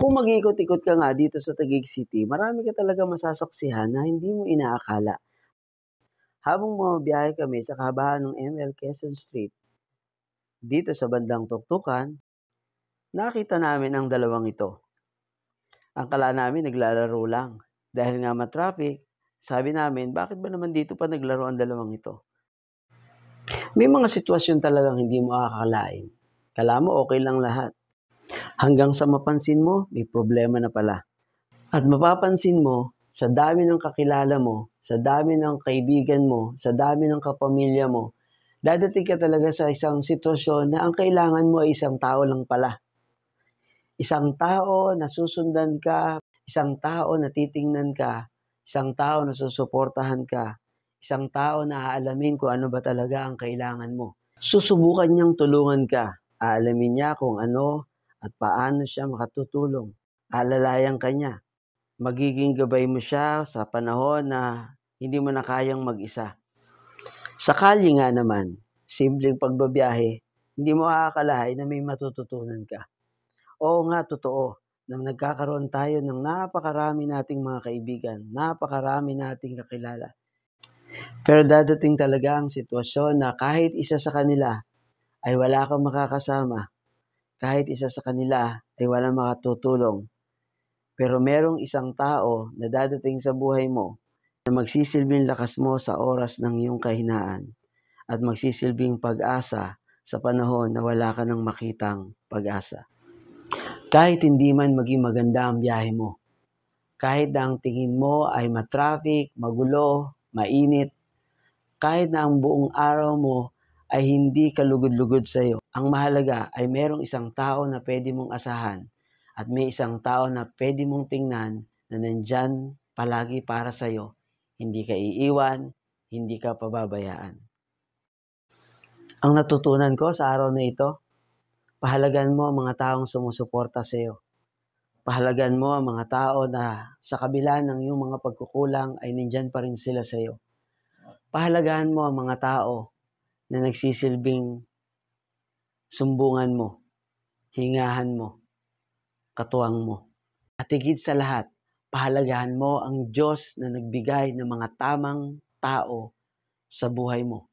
Kung mag-iikot-ikot ka nga dito sa Taguig City, marami ka talaga masasaksihan na hindi mo inaakala. Habang bumabiyahe kami sa kahabaan ng ML Quezon Street, dito sa bandang Tuktukan, nakita namin ang dalawang ito. Akala namin naglalaro lang. Dahil nga matraffic, sabi namin, bakit ba naman dito pa naglaro ang dalawang ito? May mga sitwasyon talagang hindi mo akakalain. Kala mo okay lang lahat. Hanggang sa mapansin mo, may problema na pala. At mapapansin mo, sa dami ng kakilala mo, sa dami ng kaibigan mo, sa dami ng kapamilya mo, dadating ka talaga sa isang sitwasyon na ang kailangan mo ay isang tao lang pala. Isang tao na susundan ka, isang tao na titingnan ka, isang tao na susuportahan ka, isang tao na aalamin kung ano ba talaga ang kailangan mo. Susubukan niyang tulungan ka. Aalamin niya kung ano at paano siya makatutulong. Alalayan ka niya. Magiging gabay mo siya sa panahon na hindi mo na kayang mag-isa. Sakali nga naman, simpleng pagbabiyahe, hindi mo aakalain na may matututunan ka. Oo nga, totoo, na nagkakaroon tayo ng napakarami nating mga kaibigan, napakarami nating kakilala. Pero dadating talaga ang sitwasyon na kahit isa sa kanila ay wala kang makakasama, kahit isa sa kanila ay walang makatutulong. Pero merong isang tao na dadating sa buhay mo na magsisilbing lakas mo sa oras ng iyong kahinaan at magsisilbing pag-asa sa panahon na wala ka nang makitang pag-asa. Kahit hindi man maging maganda ang biyahe mo, kahit na ang tingin mo ay matraffic, magulo, mainit, kahit na ang buong araw mo ay hindi kalugod-lugod sa iyo, ang mahalaga ay merong isang tao na pwede mong asahan at may isang tao na pwede mong tingnan na nandyan palagi para sa iyo. Hindi ka iiwan, hindi ka pababayaan. Ang natutunan ko sa araw na ito, pahalagan mo ang mga taong sumusuporta sa iyo. Pahalagan mo ang mga tao na sa kabila ng iyong mga pagkukulang ay nandyan pa rin sila sa iyo. Pahalagahan mo ang mga tao na nagsisilbing sumbungan mo, hingahan mo, katuwang mo. At higit sa lahat, pahalagahan mo ang Diyos na nagbigay ng mga tamang tao sa buhay mo.